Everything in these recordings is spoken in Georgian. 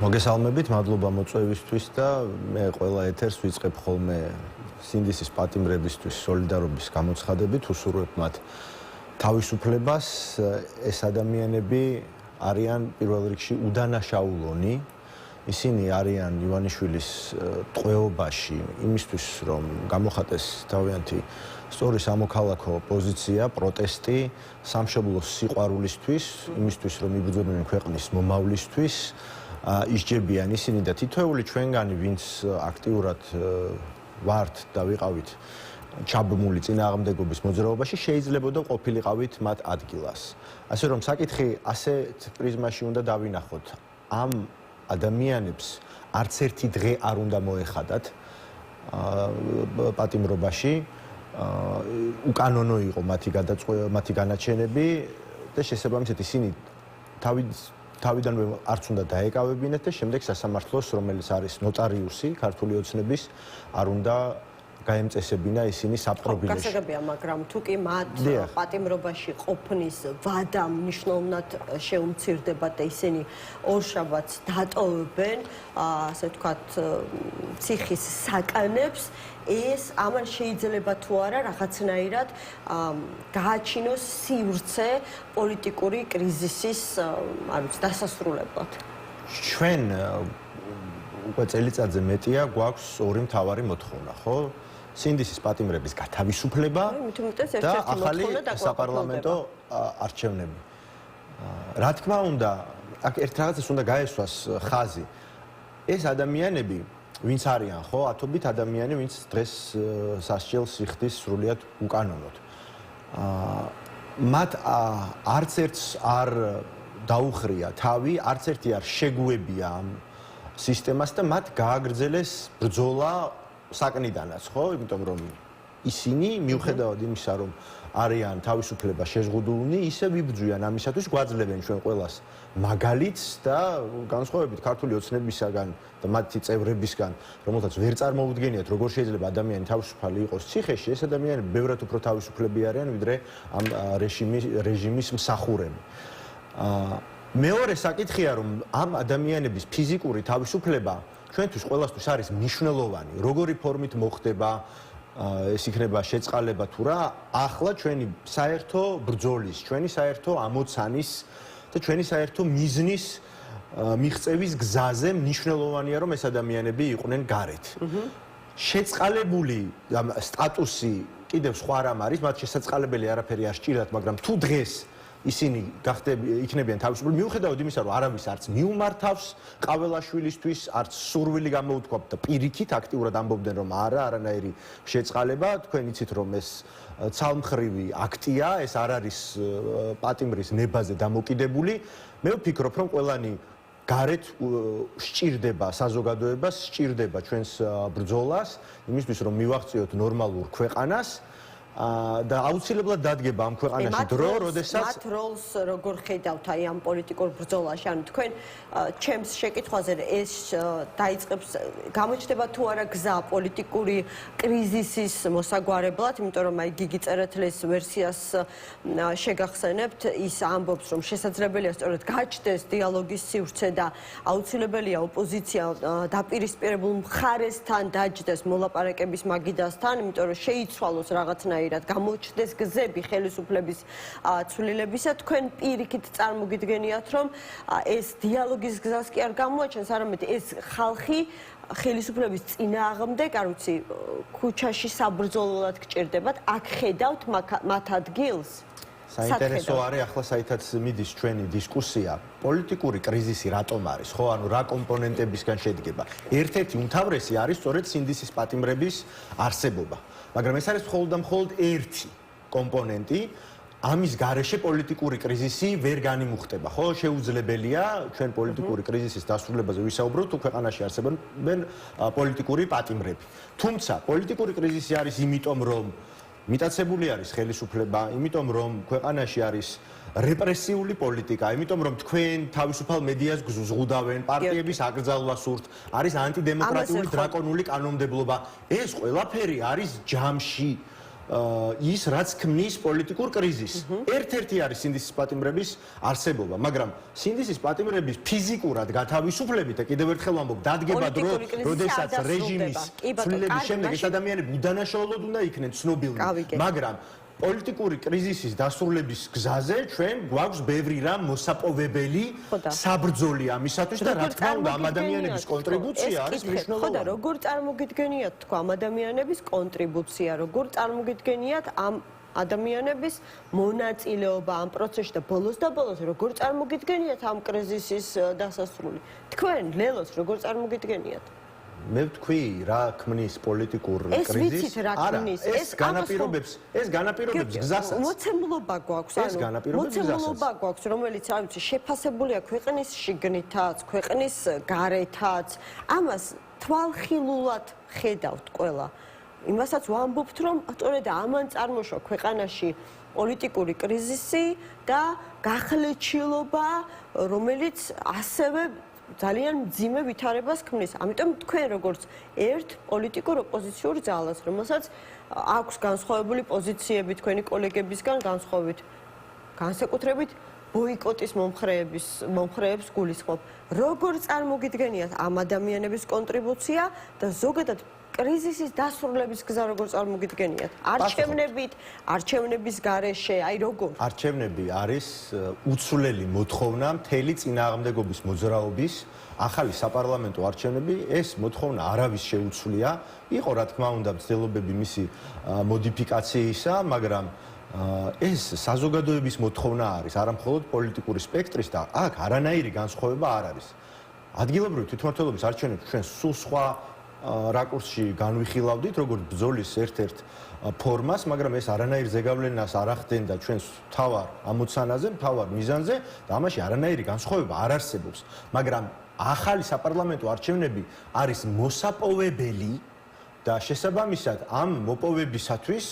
მოგესალმებით, მადლობა მოწვევისთვის და მე ყველა ეთერს ვიწყებ ხოლმე სინდისის პატიმრებისთვის სოლიდარობის გამოცხადებით, უსურვებ მათ თავისუფლებას. ეს ადამიანები არიან პირველ რიგში უდანაშაულონი. ისინი არიან ივანიშვილის ტყვეობაში იმისთვის, რომ გამოხატეს თავიანთი სწორი სამოქალაქო პოზიცია, პროტესტი, სამშობლოს სიყვარულისთვის, იმისთვის, რომ იბრძოდნენ ქვეყნის მომავლისთვის. ისჯებიან ისინი და თითოეული ჩვენგანი, ვინც აქტიურად ვართ და ვიყავით ჩაბმული წინააღმდეგობის მოძრაობაში, შეიძლებოდა ყოფილიყავით მათ ადგილას. ასე რომ საკითხი ასეთ პრიზმაში უნდა დავინახოთ. ამ ადამიანებს არც ერთი დღე არ უნდა მოეხადათ პატიმრობაში. უკანონო იყო მათი განაჩენები და შესაბამისად ისინი თავიდანვე არც უნდა დაეკავებინათ და შემდეგ სასამართლოს, რომელიც არის ნოტარიუსი ქართული ოცნების, არ უნდა გაემწესებინა ისინი საპყრობილეში. გასაგებია, მაგრამ თუ კი მათ პატიმრობაში ყოფნის ვადა მნიშვნელოვნად შეუმცირდება და ისინი ორშაბათს დატოვებენ, ასე ვთქვათ, ციხის საკანებს, ეს ამან შეიძლება თუ არა რაღაცნაირად გააჩინოს სივრცე პოლიტიკური კრიზისის დასასრულებლად. ჩვენ უკვე წელიწადზე მეტია გვაქვს ორი მთავარი მოთხოვნა, ხო? სინდისის პატიმრების გათავისუფლება და ახალი საპარლამენტო არჩევნები. რა თქმა უნდა, აქ ერთ რაღაცას უნდა გაესვას ხაზი. ეს ადამიანები ვინც არიან, ხო, ათობით ადამიანი, ვინც დღეს სასჯელს იხდის სრულიად უკანონოდ. მათ არც ერთს არ დაუხრია თავი, არც ერთი არ შეგუებია ამ სისტემას და მათ გააგრძელეს ბრძოლა საკნიდანაც, ხო, იმიტომ რომ ისინი მიუხედავად იმისა, რომ არიან თავისუფლება შეზღუდულნი, ისე ვიბრძვიან ამისათვის, გვაძლევენ ჩვენ ყველას მაგალითს და განსხვავებით ქართული ოცნებისაგან და მათი წევრებისგან, რომელთაც ვერ წარმოუდგენიათ, როგორ შეიძლება ადამიანი თავისუფალი იყოს ციხეში, ეს ადამიანები ბევრად უფრო თავისუფლები არიან, ვიდრე ამ რეჟიმის მსახურები. მეორე საკითხია, რომ ამ ადამიანების ფიზიკური თავისუფლება ჩვენთვის ყველასთვის არის მნიშვნელოვანი. როგორი ფორმით მოხდება, ეს იქნება შეწყალება თუ რა, ახლა ჩვენი საერთო ბრძოლის, ჩვენი საერთო ამოცანის და ჩვენი საერთო მიზნის მიღწევის გზაზე მნიშვნელოვანია, რომ ეს ადამიანები იყვნენ გარეთ. შეწყალებული სტატუსი კიდევ სხვა რამ არის, მათ შესაწყალებელი არაფერი არ სჭირდათ, მაგრამ თუ დღეს ისინი იქნებიან თავისუფლები, მიუხედავად იმისა, რომ არავის არც მიუმართავს ყაველაშვილისთვის, არც სურვილი გამოუთქვამთ და პირიქით აქტიურად ამბობდნენ, რომ არა, არანაირი შეწყალება, თქვენ იცით, რომ ეს ცალმხრივი აქტია, ეს არ არის პატიმრის ნებაზე დამოკიდებული. მე ვფიქრობ, რომ ყველანი გარეთ სჭირდება საზოგადოებას, სჭირდება ჩვენს ბრძოლას, იმისთვის, რომ მივაღწიოთ ნორმალურ ქვეყანას. და აუცილებლად დადგება ამ ქვეყანაში დრო, როდესაც მათ როლს როგორ ხედავთ აი ამ პოლიტიკურ ბრძოლაში? ანუ თქვენ ჩემს შეკითხვაზე ეს დაიწყებს, გამოჩნდება თუ არა გზა პოლიტიკური კრიზისის მოსაგვარებლად, იმიტომ რომ აი გიგი წერეთლის ვერსიას შეგახსენებთ, ის ამბობს, რომ შესაძლებელია სწორედ გაჩნდეს დიალოგის სივრცე და აუცილებელია ოპოზიცია დაპირისპირებულ მხარესთან დაჯდეს მოლაპარაკების მაგიდასთან, იმიტომ რომ შეიცვალოს რაღაცნაირად გამოჩნდეს გზები ხელისუფლების ცვლილებისა. თქვენ პირიქით წარმოგიდგენიათ, რომ ეს დიალოგის გზას კი არ გამოაჩენს, არამედ ეს ხალხი ხელისუფლების წინააღმდეგ, არ ვიცი, ქუჩაში საბრძოლოდ გჭირდებათ, აქ ხედავთ მათ ადგილს? საინტერესო არის ახლა საითაც მიდის ჩვენი დისკუსია, პოლიტიკური კრიზისი რატომ არის, ხო, ანუ რა კომპონენტებისგან შედგება. ერთ-ერთი უმთავრესი არის სწორედ სინდისის პატიმრების არსებობა. მაგრამ ეს არის მხოლოდ და მხოლოდ ერთი კომპონენტი, ამის გარეშე პოლიტიკური კრიზისი ვერ განიმუხტება, ხო? შეუძლებელია ჩვენ პოლიტიკური კრიზისის დასრულებაზე ვისაუბროთ, თუ ქვეყანაში არსებობენ პოლიტიკური პატიმრები. თუმცა პოლიტიკური კრიზისი არის იმიტომ, რომ მიტაცებული არის ხელისუფლება, იმიტომ რომ ქვეყანაში არის რეპრესიული პოლიტიკა, იმიტომ რომ თქვენ თავისუფალ მედიას გზუზღუდავენ, პარტიების აკრძალვა სურთ, არის ანტიდემოკრატიული დრაკონული კანონმდებლობა. ეს ყველაფერი არის ჯამში ის რაც ქმნის პოლიტიკურ კრიზისს. ერთ-ერთი არის სინდისის პატიმრების არსებობა, მაგრამ სინდისის პატიმრების ფიზიკურად გათავისუფლებით და კიდევ ერთხელ ვამბობ, დადგება დრო, როდესაც რეჟიმის ცვლილების შემდეგ ეს ადამიანები უდანაშაულოდ უნდა იქნენ ცნობილნი, მაგრამ პოლიტიკური კრიზისის დასრულების გზაზე ჩვენ გვაქვს ბევრი რამ მოსაპოვებელი საბრძოლი ამისათვის და რა თქმა უნდა ამ ადამიანების კონტრიბუცია არის მნიშვნელოვანი. ხო და როგორ წარმოგიდგენიათ თქვა ამ ადამიანების კონტრიბუცია, როგორ წარმოგიდგენიათ ამ ადამიანების მონაწილეობა ამ პროცესში და ბოლოს და ბოლოს როგორ წარმოგიდგენიათ ამ კრიზისის დასასრული? თქვენ ლელოს როგორ წარმოგიდგენიათ? მე ვთქვი რა ქმნის პოლიტიკურ კრიზისს. ეს განაპირობებს გზასაც. მოცემულობა გვაქვს, მოცემულობა გვაქვს, რომელიც არ ვიცი, შეფასებულია ქვეყნის შიგნითაც, ქვეყნის გარეთაც. ამას თვალხილულად ხედავთ ყველა. იმასაც ვამბობთ, რომ სწორედ ამან წარმოშვა ქვეყანაში პოლიტიკური კრიზისი და გახლეჩილობა, რომელიც ასევე ძალიან მძიმე ვითარებას ქმნის. ამიტომ თქვენ როგორც ერთ პოლიტიკურ ოპოზიციურ ძალას, რომელსაც აქვს განსხვავებული პოზიციები თქვენი კოლეგებისგან განსაკუთრებით ბოიკოტის მომხრეებს გულისხმობ. როგორ წარმოგიდგენიათ ამ ადამიანების კონტრიბუცია და ზოგადად კრიზისის დასრულების გზა როგორ წარმოგიდგენიათ? არჩევნების გარეშე, აი როგორ? არჩევნები არის უცვლელი მოთხოვნა მთელი წინააღმდეგობის მოძრაობის, ახალი საპარლამენტო არჩევნები, ეს მოთხოვნა არავის შეუცვლია. იყო რა თქმა უნდა მცდელობები მისი მოდიფიკაციისა, მაგრამ ეს საზოგადოების მოთხოვნა არის, არა მხოლოდ პოლიტიკური სპექტრის და აქ არანაირი განსხვავება არ არის. ადგილობრივი თვითმმართველობის არჩევნებს ჩვენ სულ სხვა რაკურსში განვიხილავდით, როგორც ბრძოლის ერთ-ერთ ფორმას, მაგრამ ეს არანაირ ზეგავლენას არ ახდენდა ჩვენს მთავარ ამოცანაზე, მთავარ მიზანზე და ამაში არანაირი განსხვავება არ არსებობს. მაგრამ ახალი საპარლამენტო არჩევნები არის მოსაპოვებელი და შესაბამისად ამ მოპოვებისათვის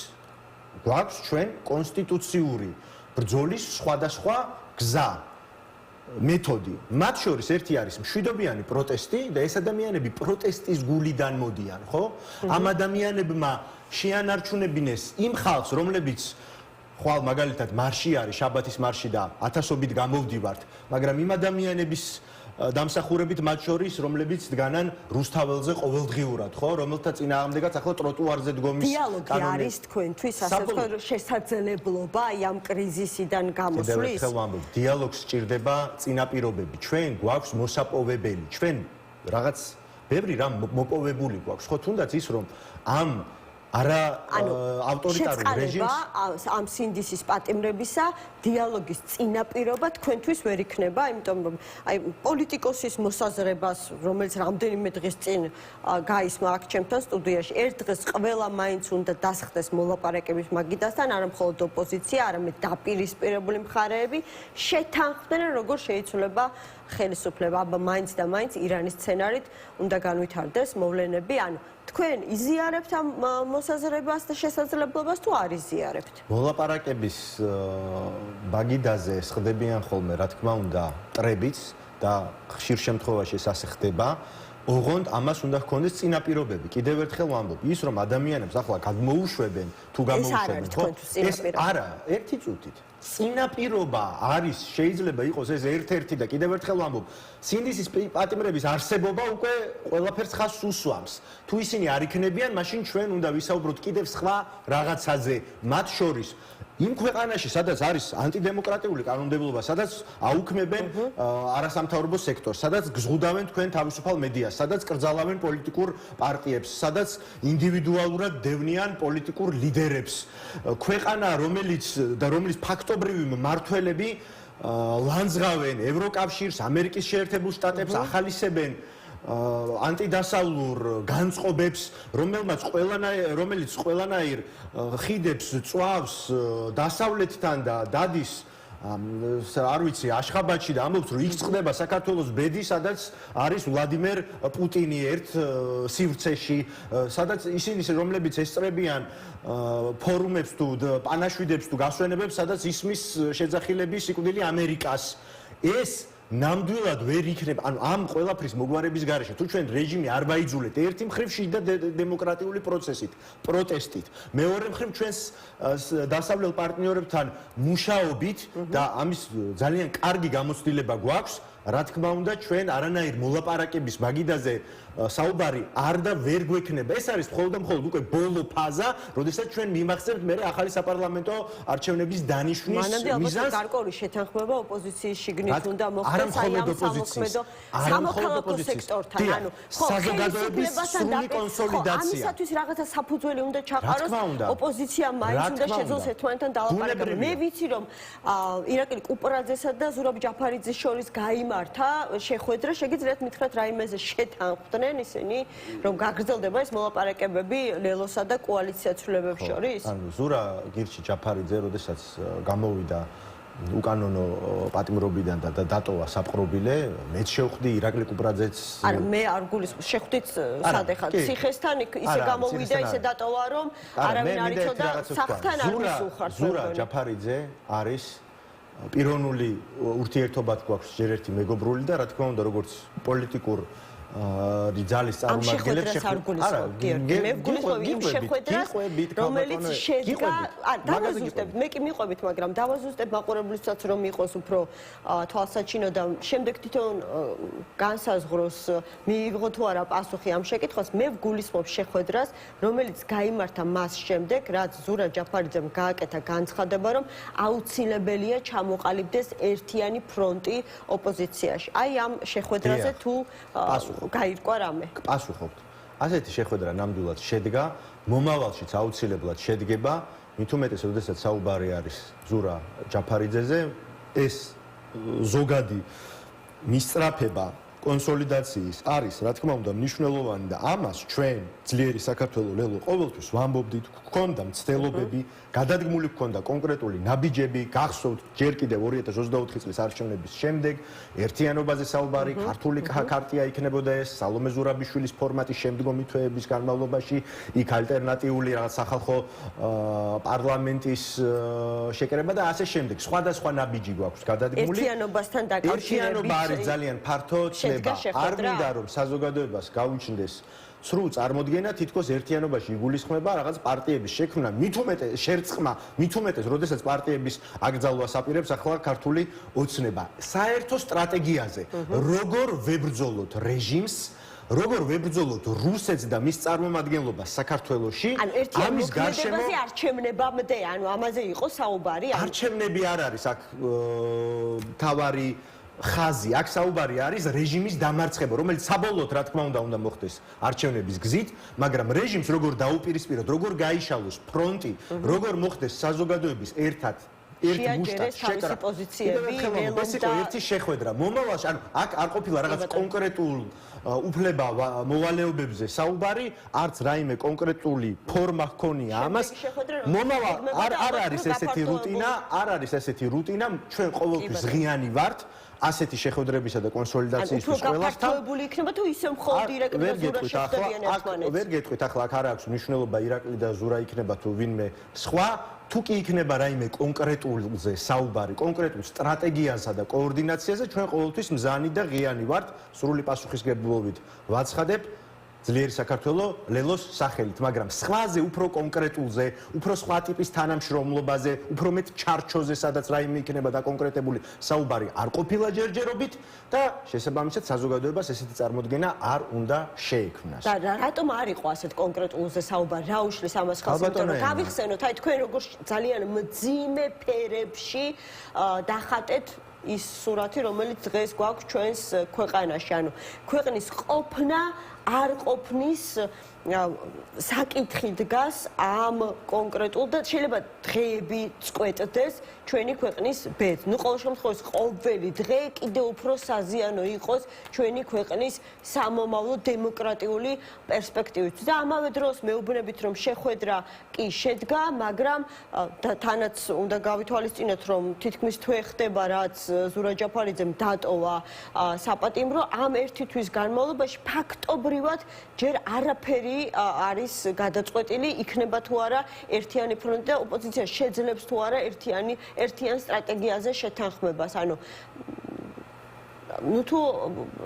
გვაქვს ჩვენ კონსტიტუციური ბრძოლის სხვადასხვა გზა. მეთოდი. მათ შორის ერთი არის მშვიდობიანი პროტესტი და ეს ადამიანები პროტესტის გულიდან მოდიან, ხო? ამ ადამიანებმა შეანარჩუნებინეს იმ ხალხს, რომლებიც ხვალ მაგალითად მარში არის, შაბათის მარში და ათასობით გამოვდივართ, მაგრამ იმ ადამიანების დამსახურებით მათ შორის, რომლებიც დგანან რუსთაველზე ყოველდღიურად, ხო? რომელთა წინააღმდეგაც ახლა ტროტუარზე დგომის დიალოგი არის თქვენთვის ასე ვთქვათ შესაძლებლობა აი ამ კრიზისიდან გამოსვლის? დიალოგს სჭირდება წინაპირობები. ჩვენ გვაქვს მოსაპოვებელი. ჩვენ რაღაც ბევრი რამ მოპოვებული გვაქვს, ხო? თუნდაც ის რომ ამ არა ავტორიტარულ რეჟიმს ამ სინდისის პატიმრებისა დიალოგის წინაპირობა თქვენთვის ვერ იქნება, იმიტომ რომ აი პოლიტიკოსის მოსაზრებას, რომელიც რამდენიმე დღის წინ გაისმა აქ ჩემთან სტუდიაში, ერთ დღეს ყველა მაინც უნდა დასხდეს მოლაპარაკების მაგიდასთან, არა მხოლოდ ოპოზიცია, არამედ დაპირისპირებული მხარეები შეთანხმდნენ, როგორ შეიძლება ხელისუფლება, აბა მაინც და მაინც ირანის სცენარით უნდა განვითარდეს მოვლენები, ანუ თქვენ იზიარებთ ამ მოსაზრებას და შესაძლებლობას თუ არ იზიარებთ? მოლაპარაკების ბაგიდაზე ხდებიან ხოლმე, რა თქმა უნდა, ტრებიც და ხშირ შემთხვევაში ეს ასე ხდება. ოღონდ ამას უნდა ჰქონდეს წინაპირობები. კიდევ ერთხელ ვამბობ, ის რომ ადამიანებს ახლა გადმოუშვებენ, თუ გამოუშვებენ, ხო? ეს არა, ერთი წუთით. წინაპირობა არის, შეიძლება იყოს ეს ერთ-ერთი და კიდევ ერთხელ ვამბობ, სინდისის პატიმრების არსებობა უკვე ყველაფერს ხაზს უსვამს. თუ ისინი არ იქნებიან, მაშინ ჩვენ უნდა ვისაუბროთ კიდევ სხვა რაღაცაზე, მათ შორის იმ ქვეყანაში, სადაც არის ანტიდემოკრატიული კანონმდებლობა, სადაც აუქმებენ არასამთავრობო სექტორს, სადაც გზღუდავენ თქვენ თავისუფალ მედიას, სადაც კრძალავენ პოლიტიკურ პარტიებს, სადაც ინდივიდუალურად დევნიან პოლიტიკურ ლიდერებს. ქვეყანა, რომლის ფაქტობრივი მმართველები ლანძღავენ ევროკავშირს, ამერიკის შეერთებულ შტატებს, ახალისებენ ანტიდასავლურ განწყობებს, რომელიც ყველანაირ ხიდებს წვავს დასავლეთთან და დადის არ ვიცი, აშხაბადში და ამბობს, რომ იქ წყდება საქართველოს ბედი, სადაც არის ვლადიმერ პუტინი ერთ სივრცეში, სადაც ისინი, რომლებიც ესწრებიან ფორუმებს თუ პანაშვიდებს თუ გასვენებებს, სადაც ისმის შეძახილების სიკვდილი ამერიკას. ეს ნამდვილად ვერ იქნება, ანუ ამ ყველაფრის მოგვარების გარეშე, თუ ჩვენ რეჟიმი არ ვაიძულეთ ერთი მხრივ შიდა დემოკრატიული პროცესით, პროტესტით, მეორე მხრივ ჩვენს დასავლელ პარტნიორებთან მუშაობით და ამის ძალიან კარგი გამოცდილება გვაქვს, რა თქმა უნდა, ჩვენ არანაირ მოლაპარაკების მაგიდაზე საუბარი არ და ვერ გვექნება. ეს არის მხოლოდ და მხოლოდ უკვე ბოლო ფაზა, როდესაც ჩვენ მიმახსენებთ მე ახალი საპარლამენტო არჩევნების დანიშვნის მიზანს. გარკვეული შეთანხმება ოპოზიციის შიგნით უნდა მოხდეს აი ამ სამოქალაქო სექტორთან, ანუ საზოგადოების სრული კონსოლიდაცია. ამისათვის რაღაცა საფუძველი უნდა ჩაყაროს, ოპოზიცია მაინც უნდა შეძლოს ერთმანეთთან დალაპარაკება. მე ვიცი რომ ირაკლი კუპრაძესა და ზურაბ ჯაფარიძის შორის გაიმართა შეხვედრა, შეგიძლიათ მითხრათ რაიმეზე შეთანხმდნენ ისინი, რომ გაგრძელდება ეს მოლაპარაკებები ლელოსა და კოალიციაცვლებებს შორის? ანუ ზურა გირჩი ჯაფარიძე, როდესაც გამოვიდა უკანონო პატიმრობიდან და დატოვა საპყრობილე, მეც შევხვდი ირაკლი კუპრაძეც. არა, მე არ გულისხმობ, შეხვდით სად ეხლა ციხესთან ისე გამოვიდა, ისე დატოვა, რომ არავინ არ იცოდა სახლთან არ მისუხართ. ზურა ჯაფარიძე არის პიროვნული ურთიერთობაც გვაქვს ჯერ ერთი მეგობრული და რა თქმა უნდა როგორც პოლიტიკურ ძალის წარმომადგენლებს მე ვგულისხმობ იმ შეხვედრას, რომელიც შედგა, დავაზუსტებ, მე კი მიყვებით, მაგრამ დავაზუსტებ მაყურებლისთვისაც, რომ იყოს უფრო თვალსაჩინო და შემდეგ თვითონ განსაზღვროს მიიღო თუ არა პასუხი ამ შეკითხვას, მე ვგულისხმობ შეხვედრას, რომელიც გაიმართა მას შემდეგ, რაც ზურა ჯაფარიძემ გააკეთა განცხადება, რომ აუცილებელია ჩამოყალიბდეს ერთიანი ფრონტი ოპოზიციაში. აი ამ შეხვედრაზე თუ გაირკვა რამე. პასუხობთ. ასეთი შეხვედრა ნამდვილად შედგა, მომავალშიც აუცილებლად შედგება, მით უმეტეს, როდესაც საუბარი არის ზურა ჯაფარიძეზე, ეს ზოგადი მისწრაფება კონსოლიდაციის არის, რა თქმა უნდა, მნიშვნელოვანი და ამას ჩვენ ძლიერი საქართველოს ლელო ყოველთვის ვამბობდით, გქონდა მცდელობები, გადადგმული გქონდა კონკრეტული ნაბიჯები, გახსოვთ ჯერ კიდევ 2024 წლის არჩევნების შემდეგ, ერთიანობაზე საუბარი, ქართული ქარტია იქნებოდა ეს, სალომე ზურაბიშვილის ფორმატის შემდგომი თვეების განმავლობაში, იქ ალტერნატიული რაღაც სახალხო პარლამენტის შეკრება და ასე შემდეგ. სხვადასხვა ნაბიჯი გვაქვს გადადგმული. ერთიანობასთან დაკავშირებით. ერთიანობა არის ძალიან ფართო ცნება. არ მინდა რომ საზოგადოებას გაუჩნდეს სრულ წარმოდგენა, თითქოს ერთიანობაში იგულისხმება რაღაც პარტიების შექმნა, მით უმეტეს შერწყმა, მით უმეტეს, როდესაც პარტიების აკრძალვას აპირებს ახლა ქართული ოცნება. საერთო სტრატეგიაზე, როგორ ვებრძოლოთ რეჟიმს, როგორ ვებრძოლოთ რუსეთს და მის წარმომადგენლობას საქართველოში, ამის გარშემო არჩევნებამდე, ანუ ამაზე იყო საუბარი? არჩევნები არ არის აქ თავარი ხაზი, აქ საუბარი არის რეჟიმის დამარცხება, რომელიც საბოლოოდ რა თქმა უნდა მოხდეს არჩევნების გზით, მაგრამ რეჟიმს როგორ დაუპირისპიროთ, როგორ გაიშალოს ფრონტი, როგორ მოხდეს საზოგადოების ერთად ერთ გუშტად შეკრა პოზიციები, ეს იყო ერთი შეხვედრა. მომავალში, ანუ აქ არ ყოფილა რაღაც კონკრეტულ უფლება მოვალეობებზე საუბარი, არც რაიმე კონკრეტული ფორმა ჰქონია ამას. მომავალ არ არის ესეთი რუტინა, არ არის ესეთი რუტინა, ჩვენ ყოველთვის ღიანი ვართ. ასეთი შეხვედრებისა და კონსოლიდაციისთვის ყველასთან. უფრო გაფართოებული იქნება თუ ისე მხოლოდ ირაკლი და ზურა შეხვდებიან ერთმანეთს. ვერ გეტყვით ახლა აქ არ აქვს მნიშვნელობა ირაკლი და ზურა იქნება თუ ვინმე სხვა. თუ კი იქნება რაიმე კონკრეტულზე საუბარი, კონკრეტულ სტრატეგიასა და კოორდინაციაზე, ჩვენ ყოველთვის მზანი და ღიანი ვართ, სრული პასუხისგებლობით ვაცხადებ ძლიერი საქართველოს ლელოს სახელით, მაგრამ სხვაზე უფრო კონკრეტულზე, უფრო სხვა ტიპის თანამშრომლობაზე, უფრო მეტ ჩარჩოზე, სადაც რაიმე იქნება დაკონკრეტებული საუბარი არ ყოფილა ჯერჯერობით და შესაბამისად საზოგადოებას ესეთი წარმოდგენა არ უნდა შეექმნას. და რატომ არ იყო ასეთ კონკრეტულზე საუბარი? რა უშლის ამას ხელს? იმიტომ რომ გავიხსენოთ, აი თქვენ როგორ ძალიან მძიმე ფერებში დახატეთ ის სურათი, რომელიც დღეს გვაქვს ჩვენს ქვეყანაში, ანუ ქვეყნის ყოფნა არ ყოფნის საკითხი დგას ამ კონკრეტულ და შეიძლება დღეები წყვეტდეს ჩვენი ქვეყნის ბედს. ნუ ყოველ შემთხვევაში ყოველი დღე კიდევ უფრო საზიანო იყოს ჩვენი ქვეყნის სამომავლო დემოკრატიული პერსპექტივით. და ამავე დროს მეუბნებით რომ შეხვედრა კი შედგა, მაგრამ თანაც უნდა გავითვალისწინოთ რომ თითქმის თვე ხდება რაც ზურა ჯაფარიძემ დატოვა საპატიმრო, ამ ერთი თვის განმავლობაში ფაქტობრივად ჯერ არაფერი არის გადაწყვეტილი, იქნება თუ არა ერთიანი ფრონტი და ოპოზიცია შეძლებს თუ არა ერთიან სტრატეგიაზე შეთანხმებას. ანუ ну თუ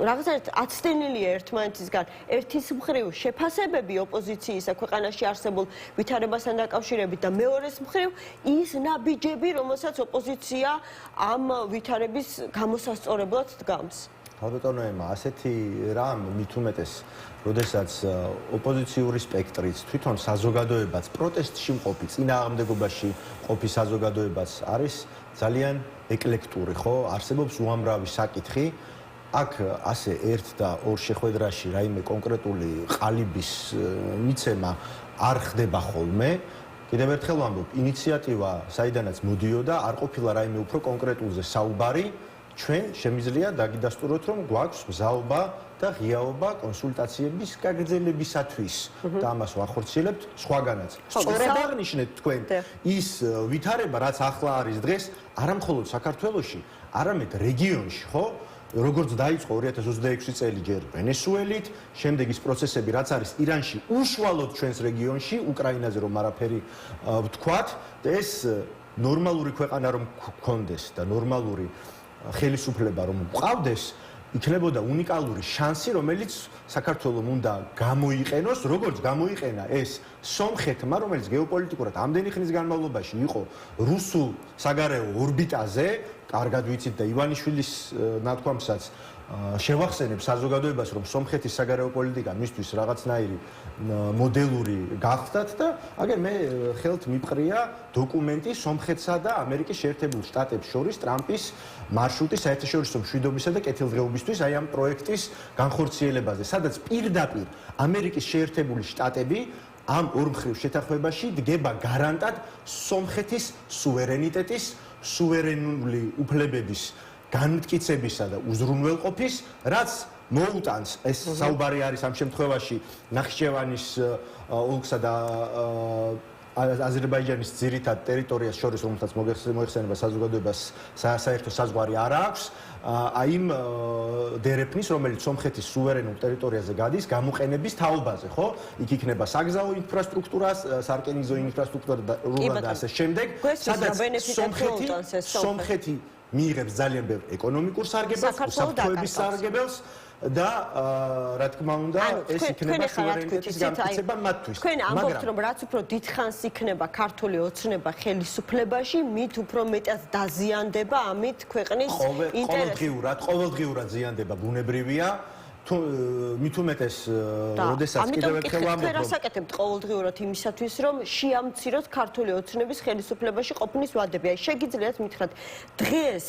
რაღაცა აცდენილია ერთმანეთისგან ერთის მხრივ შეფასებები ოპოზიციისა ქვეყანაში არსებულ ვითარებასთან დაკავშირებით და მეორეს მხრივ ის ნაბიჯები, რომელსაც ოპოზიცია ამ ვითარების გამოსასწორებლად დგამს. ალბათონო ემა, ასეთი რამ მით უმეტეს, როდესაც ოპოზიციური სპექტრიც, თვითონ საზოგადოებაც, პროტესტში მყოფი, წინააღმდეგობაში მყოფი საზოგადოებაც არის ძალიან ეკლექტური, ხო? არსებობს უამრავი საკითხი. აქ ასე ერთ და ორ შეხვედრაში რაიმე კონკრეტული ყალიბის მიცემა არ ხდება ხოლმე. კიდევ ერთხელ ვამბობ, ინიციატივა საიდანაც მოდიოდა, არ ყოფილა რაიმე უფრო კონკრეტულზე საუბარი. ჩვენ შემიძლია დაგიდასტუროთ, რომ გვაქვს მზაობა და ღიაობა კონსულტაციების გაგრძელებისათვის და ამას ვახორციელებთ სხვაგანაც. სწორედ აღნიშნეთ თქვენ ის ვითარება, რაც ახლა არის დღეს, არა მხოლოდ საქართველოში, არამედ რეგიონში, ხო? როგორც დაიწყო 2026 წელი ჯერ ვენესუელით, შემდეგ ის პროცესები, რაც არის ირანში, უშუალოდ ჩვენს რეგიონში, უკრაინაზე რომ არაფერი ვთქვათ, და ეს ნორმალური ქვეყანა რომ გქონდეს და ნორმალური ხელისუფლება რომ გვყავდეს, იქნებოდა უნიკალური შანსი, რომელიც საქართველოს უნდა გამოიყენოს, როგორც გამოიყენა ეს სომხეთმა, რომელიც გეოპოლიტიკურად ამდენი ხნის განმავლობაში იყო რუსულ საგარეო ორბიტაზე, კარგად ვიცით და ივანიშვილის ნათქვამსაც შევახსენებ საზოგადოებას, რომ სომხეთის საგარეო პოლიტიკა მისთვის რაღაცნაირი მოდელური გახდათ და აგერ მე ხელთ მიპყრია დოკუმენტი სომხეთსა და ამერიკის შეერთებულ შტატებს შორის ტრამპის მარშრუტი საერთაშორისო მშვიდობისა და კეთილდღეობისთვის აი ამ პროექტის განხორციელებაზე, სადაც პირდაპირ ამერიკის შეერთებული შტატები ამ ორმხრივ შეთანხმებაში დგება გარანტად სომხეთის სუვერენიტეტის, სუვერენული უფლებების განმტკიცებისა და უზრუნველყოფის, რაც მოუტანს ეს საუბარი არის ამ შემთხვევაში ნახიჩევანის ოლქსა და აზერბაიჯანის ძირითად ტერიტორიას შორის, რომელსაც მოიხსენება საზოგადოებას საერთო საზღვარი არ აქვს, აი იმ დერეფნის, რომელიც სომხეთის სუვერენულ ტერიტორიაზე გადის, გამოყენების თაობაზე, ხო? იქ იქნება საგზაო ინფრასტრუქტურა, სარკინიგზო ინფრასტრუქტურა და რულა და ასე შემდეგ, სადაც სომხეთი მიიღებს ძალიან ბევრ ეკონომიკურ სარგებელს, უსაფრთხოების სარგებელს და რა თქმა უნდა ეს იქნება სუვერენიტეტის განმტკიცება მათთვის. თქვენ ამბობთ, რომ რაც უფრო დიდხანს იქნება ქართული ოცნება ხელისუფლებაში, მით უფრო მეტად დაზიანდება ამით ქვეყნის ინტერესი. ყოველდღიურად ზიანდება ბუნებრივია. მით უმეტეს, როდესაც კიდევ ერთხელ ვამბობ, რომ რასაკეთებთ ყოველდღიურად იმისათვის, რომ შეამციროთ ქართული ოცნების ხელისუფლებაში ყოფნის ვადები. აი შეგიძლიათ მითხრათ, დღეს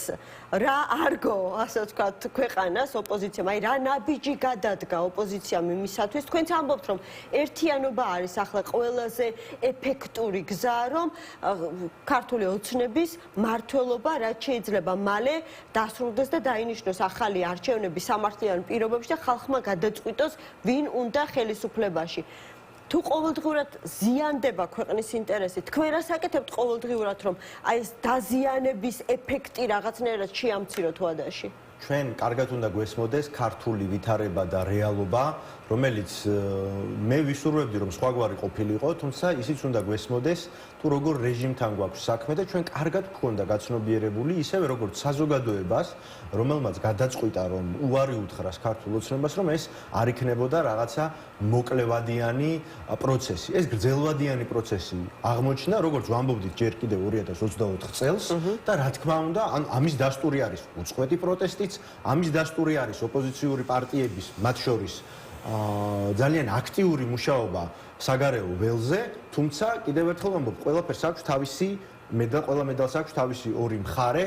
რა არგო, ასე ვთქვათ, ქვეყანას ოპოზიციამ, აი რა ნაბიჯი გადადგა ოპოზიციამ იმისათვის, თქვენც ამბობთ, რომ ერთიანობა არის ახლა ყველაზე ეფექტური გზა, რომ ქართული ოცნების მმართველობა რაც შეიძლება მალე დასრულდეს და დაინიშნოს ახალი არჩევნები სამართლიან პირობებში და ხალხმა გადაწყვიტოს, ვინ უნდა ხელისუფლებაში. თუ ყოველდღურად ზიანდება ქვეყნის ინტერესი, თქვენ რასაკეთებთ ყოველდღურად, რომ აი ეს დაზიანების ეფექტი რაღაცნაირად შეამციროთ ვადაში? ჩვენ კარგად უნდა გვესმოდეს ქართული ვითარება და რეალობა, რომელიც მე ვისურვებდი, რომ სხვაგვარი ყოფილიყო, თუმცა ისიც უნდა გვესმოდეს, თუ როგორ რეჟიმთან გვაქვს საქმე და ჩვენ კარგად გვქონდა გაცნობიერებული, ისევე როგორც საზოგადოებას, რომელმაც გადაწყვიტა, რომ უარი უთხრას ქართულ ოცნებას, რომ ეს არ იქნებოდა რაღაცა მოკლევადიანი პროცესი. ეს გრძელვადიანი პროცესი აღმოჩნდა, როგორც ვამბობდით ჯერ კიდევ 2024 წელს და რა თქმა უნდა, ამის დასტური არის უწყვეტი პროტესტიც, ამის დასტური არის ოპოზიციური პარტიების, მათ შორის ძალიან აქტიური მუშაობა საგარეო ველზე, თუმცა კიდევ ერთხელ ვამბობ, ყველაფერს აქვს თავისი ყველა მედალს აქვს თავისი ორი მხარე.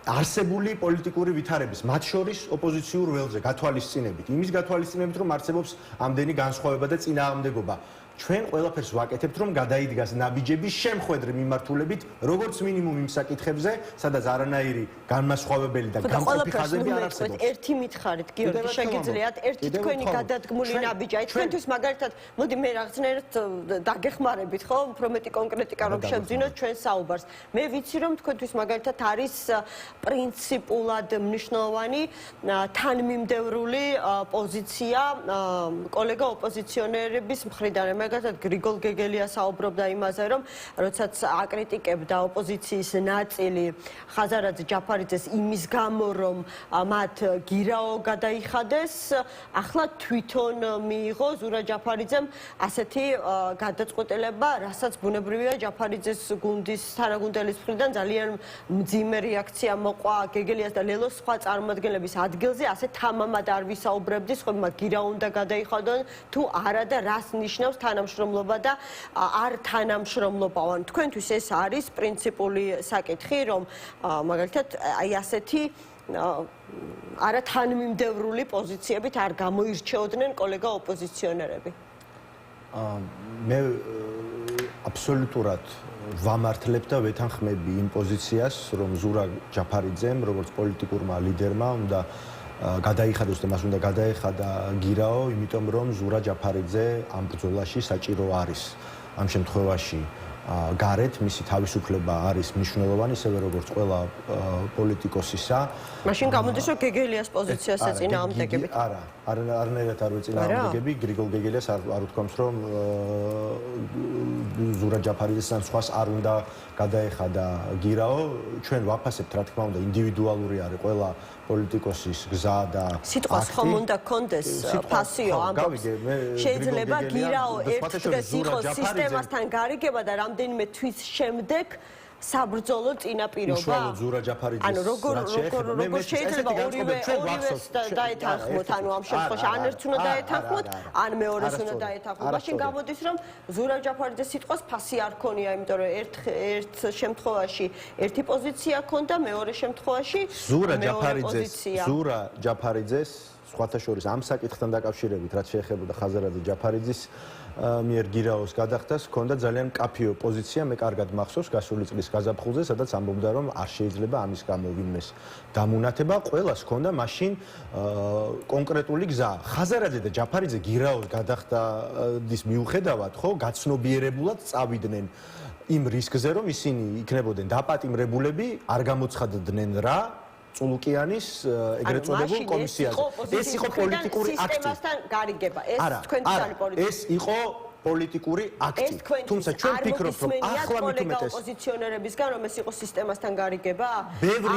არსებული პოლიტიკური ვითარების, მათ შორის ოპოზიციურ ველზე გათვალისწინებით, იმის გათვალისწინებით, რომ არსებობს ამდენი განსხვავება და წინააღმდეგობა. ჩვენ ყველაფერს ვაკეთებთ, რომ გადაიდგას ნაბიჯები შემხვედრი მიმართულებით, როგორც მინიმუმ იმ საკითხებზე, სადაც არანაირი განმასხვავებელი და გამყოფი ხაზები არ არსებობს. ერთი მითხარით, გიორგი, შეგიძლიათ ერთი თქვენი გადადგმული ნაბიჯი. აი თქვენთვის მაგალითად, მოდი მე რაღაცნაირად დაგეხმარებით, ხო? უფრო მეტი კონკრეტიკა რომ შევძინოთ ჩვენ საუბარს. მე ვიცი, რომ თქვენთვის მაგალითად არის პრინციპულად მნიშვნელოვანი თანმიმდევრული პოზიცია კოლეგა ოპოზიციონერების მხრიდან. მაგალითად გრიგოლ გეგელია საუბრობდა იმაზე, რომ როდესაც აკრიტიკებდა ოპოზიციის ნაწილი ხაზარაძე ჯაფარიძეს იმის გამო, რომ მათ გირაო გადაიხადეს, ახლა თვითონ მიიღო ზურა ჯაფარიძემ ასეთი გადაწყვეტილება, რასაც ბუნებრივია ჯაფარიძეს გუნდის თანაგუნდელის მხრიდან ძალიან მძიმე რეაქცია მოყვა გეგელიას და ლელოს სხვა წარმომადგენლების ადგილზე, ასე თამამად არ ვისაუბრებდი, ხო მათ გირაო უნდა გადაიხადონ თუ არა და რას ნიშნავს თანამშრომლობა და არ თანამშრომლობა. ან თქვენთვის ეს არის პრინციპული საკითხი, რომ მაგალითად აი ასეთი არათანმიმდევრული პოზიციებით არ გამოირჩეოდნენ კოლეგა ოპოზიციონერები. მე აბსოლუტურად ვამართლებ და ვეთანხმები იმ პოზიციას, რომ ზურა ჯაფარიძემ, როგორც პოლიტიკურმა ლიდერმა, უნდა გადაიხადოს და მას უნდა გადაეხადა გირაო, იმიტომ რომ ზურა ჯაფარიძე ამ ბრძოლაში საჭირო არის. ამ შემთხვევაში გარეთ მისი თავისუფლება არის მნიშვნელოვანი, ისევე როგორც ყველა პოლიტიკოსისა. მაშინ გამოდის, რომ გეგელიას პოზიციას ეწინააღმდეგებით. არა, არანაირად არ ვეწინააღმდეგები, გრიგოლ გეგელიას არ ვთქვამს, რომ ზურა ჯაფარიძეს ან სხვას არ უნდა გადაეხადა გირაო. ჩვენ ვაფასებთ, რა თქმა უნდა, ინდივიდუალური არის ყველა პოლიტიკოსის გზა და სიტყვას ხომ უნდა კონდეს ფასიო ამბობს. შეიძლება გირაო ერთ დღეს იყოს სისტემასთან გარიგება და რამდენიმე თვის შემდეგ საბრძოლო წინაპირობა. უშუალოდ ზურა ჯაფარიძეს ანუ როგორ შეიძლება ორივეს დაეთანხმოთ, ანუ ამ შემთხვევაში ან ერთს უნდა დაეთანხმოთ, ან მეორეს უნდა დაეთანხმოთ. მაშინ გამოდის, რომ ზურა ჯაფარიძეს სიტყვას ფასი არ ქონია, იმიტომ რომ ერთ შემთხვევაში ერთი პოზიცია ქონდა, მეორე შემთხვევაში ზურა ჯაფარიძეს სხვათა შორის ამ საკითხთან დაკავშირებით, რაც შეეხებოდა ხაზარაძე ჯაფარიძის მიერ გირაოს გადახდას, ჰქონდა ძალიან მკაფიო პოზიცია, მე კარგად მახსოვს გასული წლის გაზაფხულზე, სადაც ამბობდა, რომ არ შეიძლება ამის გამო ვინმეს დამუნათება, ყველას ჰქონდა მაშინ კონკრეტული გზა. ხაზარაძე და ჯაფარიძე გირაოს გადახდის მიუხედავად, ხო, გაცნობიერებულად წავიდნენ იმ რისკზე, რომ ისინი იქნებოდნენ დაპატიმრებულები, არ გამოცხადდნენ რა წულუკიანის ეგრეთ წოდებულ კომისიაზე. ეს იყო პოლიტიკური აქტი. სისტემასთან გარიგება. ეს თქვენთვის არის პოლიტიკური. ეს იყო პოლიტიკური აქტი. თუმცა ჩვენ ვფიქრობთ, რომ ახლა მით უმეტეს ოპოზიციონერებისგან რომ ეს იყო სისტემასთან გარიგება?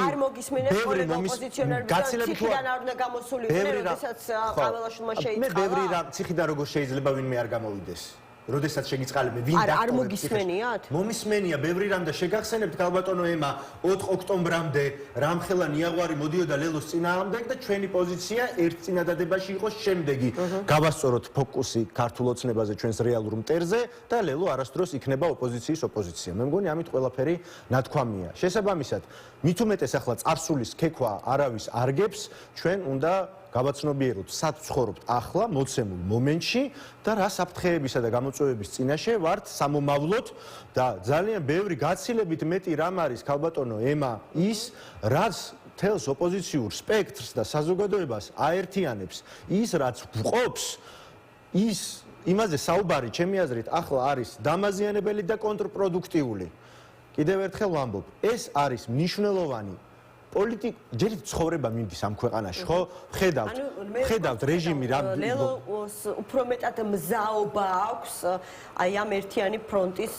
არ მოგისმენთ კოლეგა ოპოზიციონერებისგან ციხიდან არ უნდა გამოსულიყო, როდესაც ყაველაშვილმა შეიწყალა. მე ბევრი რამ ციხიდან როგორ შეიძლება ვინმე არ გამოვიდეს. როდესაც შეგიწყალებ ვინ არ მოგისმენიათ? მომისმენია ბევრი რამ და შეგახსენებთ ქალბატონო ემა 4 ოქტომბრამდე რამხელა ნიაღვარი მოდიოდა ლელოს წინააღმდეგ და ჩვენი პოზიცია ერთ წინადადებაში იყო შემდეგი. გავასწოროთ ფოკუსი ქართულ ოცნებაზე ჩვენს რეალურ მტერზე და ლელო არასდროს იქნება ოპოზიციის ოპოზიცია. მე მგონი ამით ყველაფერი ნათქვამია. შესაბამისად, მით უმეტეს ახლა წარსულის ქექვა არავის არგებს, ჩვენ უნდა გავაცნობიეროთ, სად ვცხოვრობთ ახლა, მოცემულ მომენტში და რა საფრთხეებისა და გამოწვევების წინაშე ვართ სამომავლოდ და ძალიან ბევრი გაცილებით მეტი რამ არის ქალბატონო ემა ის, რაც თელს ოპოზიციურ სპექტრს და საზოგადოებას აერთიანებს, ის რაც ვყოფს, ის იმაზე საუბარი ჩემი აზრით ახლა არის დამაზიანებელი და კონტრპროდუქტიული. კიდევ ერთხელ ვამბობ, ეს არის მნიშვნელოვანი ჯერ ცხოვრება მინდის ამ ქვეყანაში, ხო? ხედავთ რეჟიმი რა ლელოს უფრო მეტად მზაობა აქვს აი ამ ერთიანი ფრონტის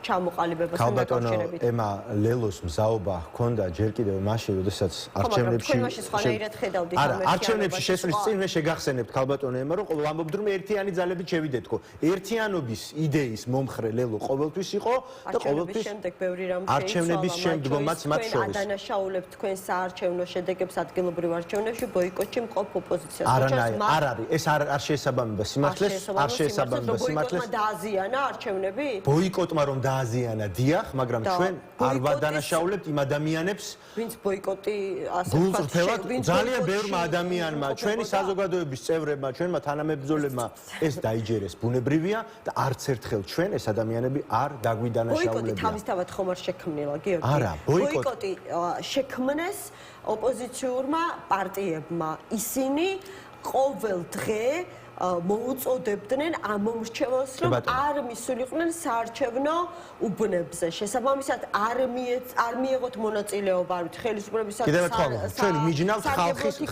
ჩამოყალიბებასთან დაკავშირებით. ემა ლელოს მზაობა ჰქონდა ჯერ კიდევ მაშინ, როდესაც არჩევნებში არჩევნებში შესვლის წინ მე შეგახსენებთ ქალბატონო ემა, რომ ვამბობთ რომ ერთიანი ძალებით შევიდეთქო. ერთიანობის იდეის მომხრე ლელო ყოველთვის იყო და ყოველთვის შემდეგ ბევრი რამ შეიცვალა. არჩევნების შემდგომაც მათ შორის თქვენ საარჩევნო შედეგებს ადგილობრივ არჩევნებში ბოიკოტში მყოფ ოპოზიციას. არ არის, ეს არ შეესაბამება სიმართლეს, არ შეესაბამება სიმართლეს. ბოიკოტმა დააზიანა არჩევნები? ბოიკოტმა რომ დააზიანა, დიახ, მაგრამ ჩვენ არ ვადანაშაულებთ იმ ადამიანებს, ვინც ბოიკოტი ასე გულწრფელად ძალიან ბევრმა ადამიანმა, ჩვენი საზოგადოების წევრებმა, ჩვენმა თანამებრძოლებმა ეს დაიჯერეს ბუნებრივია და არც ერთხელ ჩვენ ეს ადამიანები არ დაგვიდანაშაულებია. ბოიკოტი თავისთავად ხომ არ შექმნილა, გიორგი? არა, ბოიკოტი შექმნეს ოპოზიციურმა პარტიებმა. ისინი ყოველ დღე მოუწოდებდნენ ამ მომრჩეველს, რომ არ მისულიყვნენ საარჩევნო უბნებზე. შესაბამისად, არ მიეღოთ მონაწილეობა ხელისუფლებისა კიდევ ერთხელ ჩვენ მიჯნავთ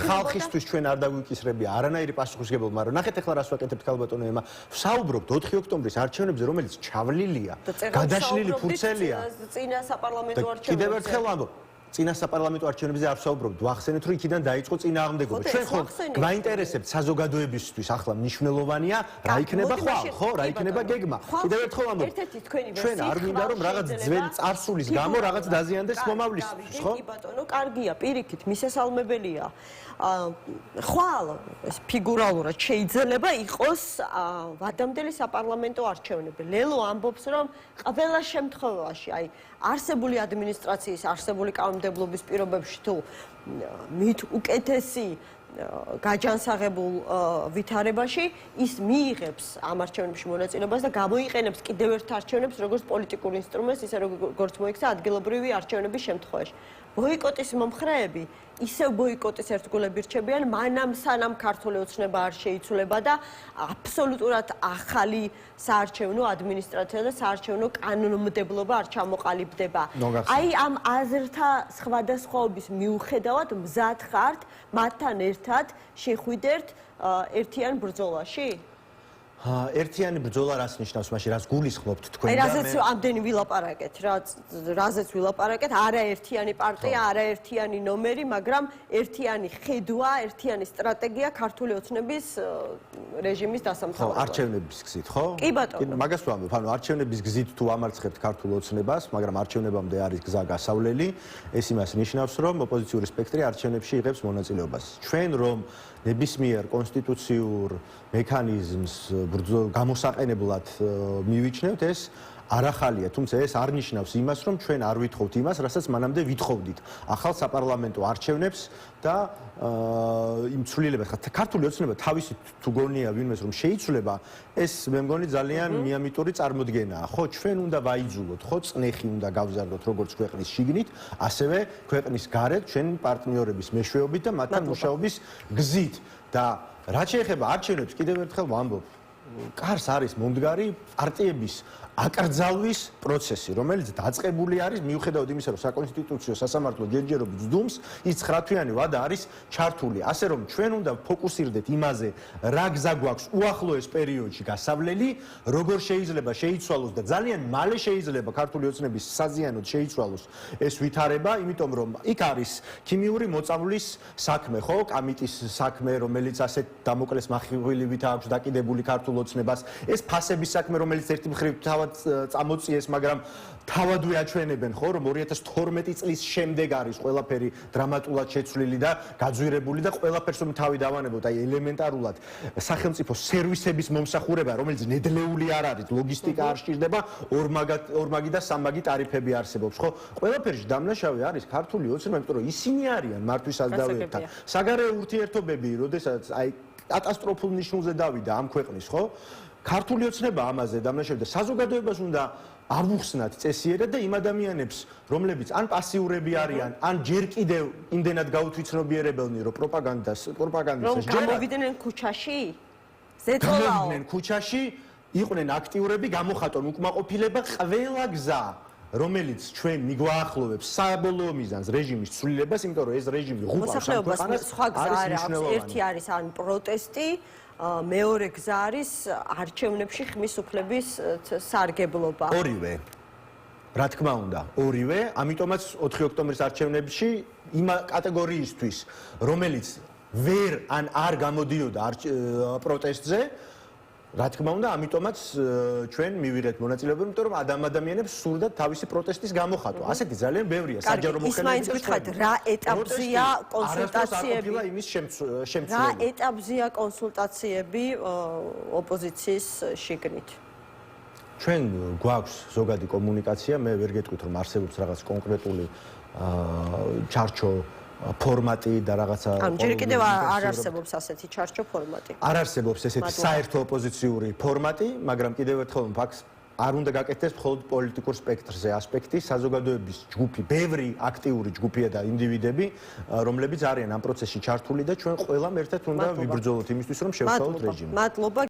ხალხისთვის ჩვენ არ დაგვიკისრებია არანაირი პასუხისმგებლობა, მაგრამ ნახეთ ახლა რას ვაკეთებთ ქალბატონო ემა. ვსაუბრობთ 4 ოქტომბრის არჩევნებზე, რომელიც ჩავლილია, გადაშლილი ფურცელია. წინა საპარლამენტო არჩევნებზე. კიდევ ერთხელ ვამბობ წინა საპარლამენტო არჩევნებზე არ ვსაუბრობთ, ვახსენეთ, რომ იქიდან დაიწყო წინააღმდეგობა. ჩვენ ხო გვაინტერესებთ საზოგადოებისთვის ახლა მნიშვნელოვანია, რა იქნება ხვალ, ხო, რა იქნება გეგმა. კიდევ ერთხელ ვამბობ, ჩვენ არ მინდა რომ რაღაც ძველი წარსულის გამო რაღაც დაზიანდეს მომავლისთვის, ხო? კი ბატონო, კარგია, პირიქით, მისასალმებელია. ხვალ ეს ფიგურალურად შეიძლება იყოს ვადამდელი საპარლამენტო არჩევნები. ლელო ამბობს, რომ ყველა შემთხვევაში, აი, არსებული ადმინისტრაციის, არსებული კანონმდებლობის პირობებში თუ მით უკეთესი გაჯანსაღებულ ვითარებაში ის მიიღებს ამ არჩევნებში მონაწილეობას და გამოიყენებს კიდევ ერთ არჩევნებს როგორც პოლიტიკურ ინსტრუმენტს, ისე როგორც მოიქცა ადგილობრივი არჩევნების შემთხვევაში. ბოიკოტის მომხრეები ისევ ბოიკოტის ერთგულები რჩებიან, მანამ სანამ ქართული ოცნება არ შეიცვლება და აბსოლუტურად ახალი საარჩევნო ადმინისტრაცია და საარჩევნო კანონმდებლობა არ ჩამოყალიბდება. აი ამ აზრთა სხვადასხვაობის მიუხედავად მზად ხართ მათთან ერთად შეხვიდეთ ერთიან ბრძოლაში? ერთიანი ბრძოლა რას ნიშნავს მაშინ, რას გულისხმობთ თქვენ? აი რაზეც ამდენი ვილაპარაკეთ, რაზეც ვილაპარაკეთ, არაერთიანი პარტია, არაერთიანი ნომერი, მაგრამ ერთიანი ხედვა, ერთიანი სტრატეგია ქართული ოცნების რეჟიმის დასამთავრებლად. არჩევნების გზით, ხო? კი ბატონო. მაგას ვამბობ, ანუ არჩევნების გზით თუ ამარცხებთ ქართულ ოცნებას, მაგრამ არჩევნებამდე არის გზა გასავლელი, ეს იმას ნიშნავს, რომ ოპოზიციური სპექტრი არჩევნებში იღებს მონაწილეობას. ჩვენ რომ ნებისმიერ კონსტიტუციურ მექანიზმს გამოსაყენებლად მივიჩნევთ, ეს არ ახალია, თუმცა ეს არ ნიშნავს იმას, რომ ჩვენ არ ვითხოვთ იმას, რასაც მანამდე ვითხოვდით. ახალ საპარლამენტო არჩევნებს და იმ ცვლილებას. ქართული ოცნება თავისი თუ გონია ვინმეს რომ შეიცვლება, ეს მე მგონი ძალიან მიამიტური წარმოდგენაა. ხო, ჩვენ უნდა ვაიძულოთ, ხო, წნეხი უნდა გავზარდოთ როგორც ქვეყნის შიგნით, ასევე ქვეყნის გარეთ ჩვენი პარტნიორების მეშვეობით და მათთან მუშაობის გზით. და რაც შეეხება არჩევნებს, კიდევ ერთხელ ვამბობ, კარს არის მომდგარი პარტიების აკრძალვის პროცესი, რომელიც დაწყებული არის მიუხედავად იმისა, რომ საკონსტიტუციო სასამართლო ჯერჯერობით ძდუმს, ის 9 თვიანი ვადა არის ჩართული. ასე რომ ჩვენ უნდა ფოკუსირდეთ იმაზე, რა გზა გვაქვს უახლოეს პერიოდში გასავლელი, როგორ შეიძლება შეიცვალოს და ძალიან მალე შეიძლება ქართული ოცნების საზიანოდ შეიცვალოს ეს ვითარება, იმიტომ რომ იქ არის ქიმიური მოწამვლის საქმე, ხო, კამიტის საქმე, რომელიც ასეთ დამოკლეს მახვილივით აქვს დაკიდებული ქართულ ოცნებას, ეს ფასების საქმე, რომელიც ერთი მხრივ წამოწიეს, მაგრამ თავადვე აჩვენებენ, ხო, რომ 2012 წლის შემდეგ არის ყველაფერი დრამატულად შეცვლილი და გაძვირებული და ყველაფერს რომ თავი დავანებოთ, აი ელემენტარულად სახელმწიფო სერვისების მომსახურება, რომელიც ნედლეული არ არის, ლოგისტიკა არ სჭირდება, ორმაგი და სამმაგი ტარიფები არსებობს, ხო? ყველაფერში დამნაშავე არის ქართული ოცნება, იმიტომ რომ ისინი არიან მართვის ազდავებთან. საგარეო ურთიერთობები, როდესაც აი კატასტროფულ ნიშნულზე დავიდა ამ ქვეყნის, ხო? ქართული ოცნება ამაზე დამნაშავე და საზოგადოებას უნდა ავუხსნათ წესიერად და იმ ადამიანებს, რომლებიც ან პასიურები არიან, ან ჯერ კიდევ იმდენად გაუთვითცნობიერებელნი, რომ პროპაგანდას რომ გამოვიდნენ ქუჩაში? ზეწოლაო. გამოვიდნენ ქუჩაში, იყვნენ აქტიურები, გამოხატონ უკმაყოფილება, ყველა გზა, რომელიც ჩვენ მიგვაახლოვებს საბოლოო მიზანს რეჟიმის ცვლილებას, იმიტომ რომ ეს რეჟიმი ღუპავს ამ ქვეყანას, სხვა გზა არ აქვს. ერთი არის ან პროტესტი, მეორე გზა არის არჩევნებში ხმის უფლების სარგებლობა. ორივე. რა თქმა უნდა, ორივე, ამიტომაც 4 ოქტომბრის არჩევნებში იმ კატეგორიისთვის, რომელიც ვერ ან არ გამოდიოდა პროტესტზე, რა თქმა უნდა, ამიტომაც ჩვენ მივიღეთ მონაწილეობა, იმიტომ რომ ადამიანებს სურდათ თავისი პროტესტის გამოხატვა. ასეთი ძალიან ბევრია საჯარო მოხელეები. რა ეტაპზეა კონსულტაციები? რა ეტაპზეა კონსულტაციები ოპოზიციის შიგნით? ჩვენ გვაქვს ზოგადი კომუნიკაცია, მე ვერ გეტყვით რომ არსებობს რაღაც კონკრეტული ჩარჩო ფორმატი და რაღაცა ან ჯერ კიდევ არ არსებობს ასეთი ჩარჩო ფორმატი. არ არსებობს ესეთი საერთო ოპოზიციური ფორმატი, მაგრამ კიდევ ერთხელ ფაქტს არ უნდა გაკეთდეს მხოლოდ პოლიტიკურ სპექტრზე ასპექტი, საზოგადოების ჯგუფი, ბევრი აქტიური ჯგუფია და ინდივიდები, რომლებიც არიან ამ პროცესში ჩართული და ჩვენ ყველამ ერთად უნდა ვიბრძოლოთ იმისთვის, რომ შევცვალოთ რეჟიმი. მადლობა.